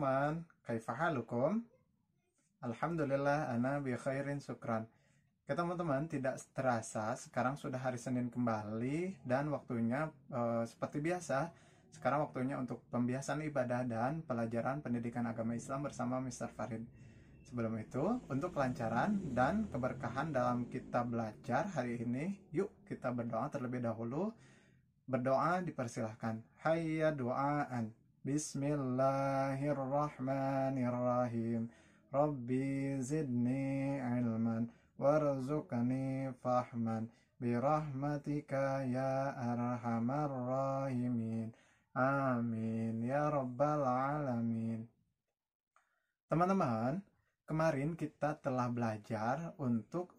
teman-teman, kaifahalukum? Alhamdulillah, ana bi khairin syukran. Oke teman-teman, tidak terasa sekarang sudah hari Senin kembali dan waktunya seperti biasa. Sekarang waktunya untuk pembiasan ibadah dan pelajaran pendidikan agama Islam bersama Mr. Farid. Sebelum itu, untuk kelancaran dan keberkahan dalam kita belajar hari ini, yuk kita berdoa terlebih dahulu. Berdoa dipersilahkan. Hayya du'aan. Bismillahirrahmanirrahim. Rabbi zidni ilman warzuqni fahman birahmatika ya arhamar rahimin. Amin ya rabbal alamin. Teman-teman, kemarin kita telah belajar untuk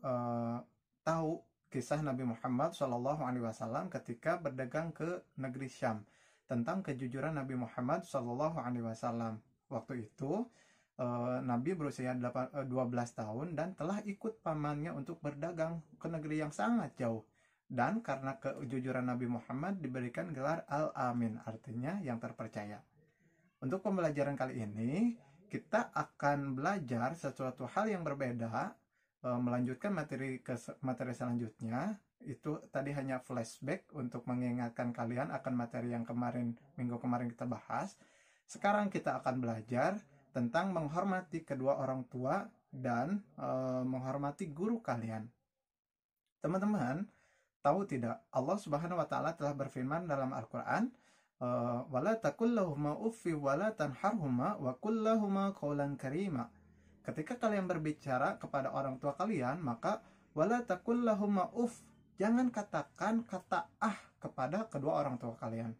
tahu kisah Nabi Muhammad SAW ketika berdagang ke negeri Syam, tentang kejujuran Nabi Muhammad SAW. Waktu itu Nabi berusia 12 tahun dan telah ikut pamannya untuk berdagang ke negeri yang sangat jauh. Dan karena kejujuran Nabi Muhammad diberikan gelar Al-Amin, artinya yang terpercaya. Untuk pembelajaran kali ini, kita akan belajar sesuatu hal yang berbeda, melanjutkan materi selanjutnya. Itu tadi hanya flashback untuk mengingatkan kalian akan materi yang minggu kemarin kita bahas. Sekarang kita akan belajar tentang menghormati kedua orang tua dan menghormati guru kalian. Teman-teman, tahu tidak, Allah Subhanahu wa taala telah berfirman dalam Al-Qur'an, wala takullahuma uffi wala tanharhuma wa kullahuma qawlan karima. Ketika kalian berbicara kepada orang tua kalian, maka wala takullahuma uff, jangan katakan kata kepada kedua orang tua kalian.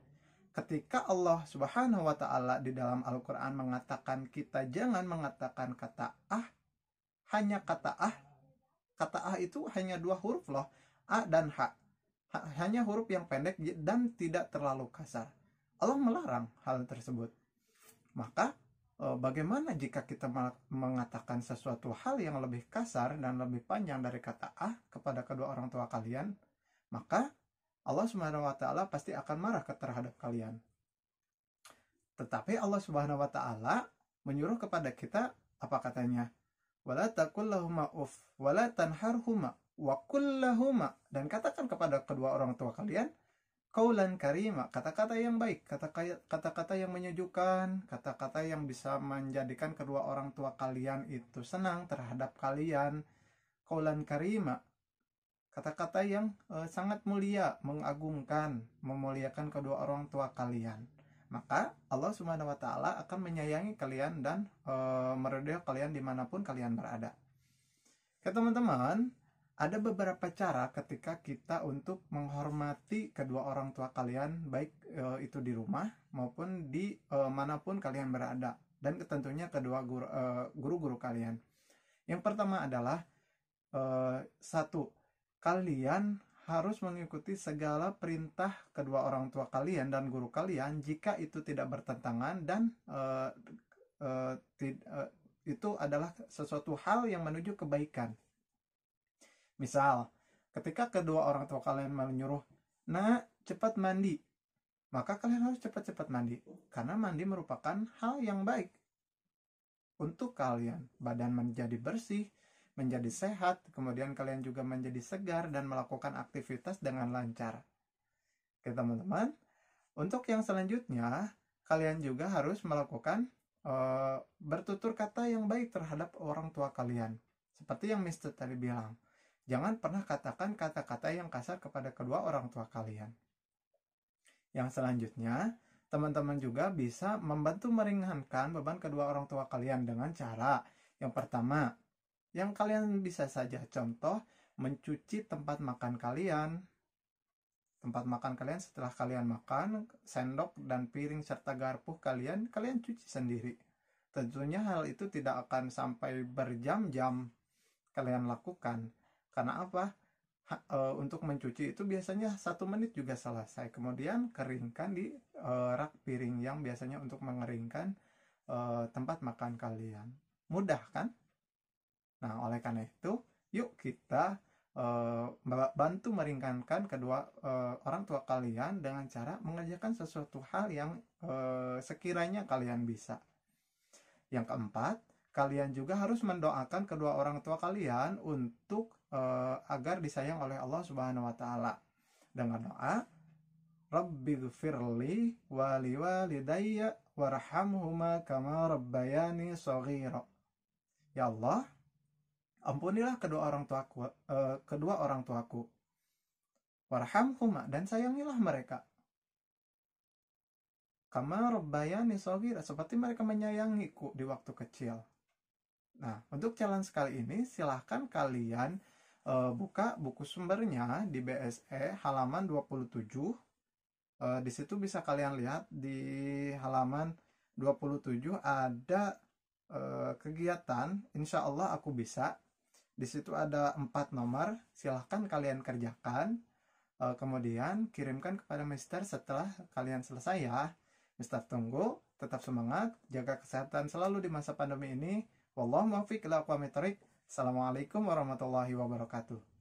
Ketika Allah Subhanahu wa taala di dalam Al-Qur'an mengatakan kita jangan mengatakan kata hanya kata itu hanya 2 huruf loh, a dan h. Hanya huruf yang pendek dan tidak terlalu kasar. Allah melarang hal tersebut. Maka bagaimana jika kita mengatakan sesuatu hal yang lebih kasar dan lebih panjang dari kata kepada kedua orang tua kalian? Maka Allah Subhanahu wa taala pasti akan marah terhadap kalian. Tetapi Allah Subhanahu wa taala menyuruh kepada kita, apa katanya? Wala taqullahuma uff wala tanharhuma wa kullahuma, dan katakan kepada kedua orang tua kalian qaulan karima, kata-kata yang baik, kata-kata yang menyejukkan, kata-kata yang bisa menjadikan kedua orang tua kalian itu senang terhadap kalian. Qaulan karima, kata-kata yang sangat mulia, mengagungkan, memuliakan kedua orang tua kalian. Maka Allah Subhanahu wa taala akan menyayangi kalian dan meridhoi kalian dimanapun kalian berada. Oke teman-teman, ada beberapa cara ketika kita untuk menghormati kedua orang tua kalian, baik itu di rumah maupun di manapun kalian berada, dan tentunya kedua guru-guru kalian. Yang pertama adalah 1, kalian harus mengikuti segala perintah kedua orang tua kalian dan guru kalian jika itu tidak bertentangan dan itu adalah sesuatu hal yang menuju kebaikan. Misal, ketika kedua orang tua kalian menyuruh, "Nak, cepat mandi," maka kalian harus cepat-cepat mandi, karena mandi merupakan hal yang baik untuk kalian. Badan menjadi bersih, menjadi sehat, kemudian kalian juga menjadi segar dan melakukan aktivitas dengan lancar. Oke teman-teman, untuk yang selanjutnya, kalian juga harus melakukan bertutur kata yang baik terhadap orang tua kalian. Seperti yang Mr. tadi bilang, jangan pernah katakan kata-kata yang kasar kepada kedua orang tua kalian. Yang selanjutnya, teman-teman juga bisa membantu meringankan beban kedua orang tua kalian dengan cara yang pertama, yang kalian bisa saja contoh, mencuci tempat makan kalian. Tempat makan kalian setelah kalian makan, sendok dan piring serta garpu kalian cuci sendiri. Tentunya hal itu tidak akan sampai berjam-jam kalian lakukan. Karena apa? Untuk mencuci itu biasanya 1 menit juga selesai. Kemudian keringkan di rak piring yang biasanya untuk mengeringkan tempat makan kalian. Mudah kan? Nah, oleh karena itu, yuk kita bantu meringankan kedua orang tua kalian dengan cara mengerjakan sesuatu hal yang sekiranya kalian bisa. Yang keempat, kalian juga harus mendoakan kedua orang tua kalian untuk agar disayang oleh Allah Subhanahu wa taala dengan doa Rabbighfirli wa liwalidayya warhamhuma kama rabbayani shaghira. Ya Allah, ampunilah kedua orang tuaku. Warhamhuma, dan sayangilah mereka. Kama rabbayani shaghira, seperti mereka menyayangiku di waktu kecil. Nah, untuk challenge kali ini silahkan kalian buka buku sumbernya di BSE halaman 27. Di situ bisa kalian lihat di halaman 27 ada kegiatan Insya Allah Aku Bisa. Di situ ada 4 nomor, silahkan kalian kerjakan. Kemudian kirimkan kepada Mister setelah kalian selesai ya. Mister tunggu, tetap semangat, jaga kesehatan selalu di masa pandemi ini. Wallahu muwaffiq ila aqwamit thoriq. Assalamualaikum warahmatullahi wabarakatuh.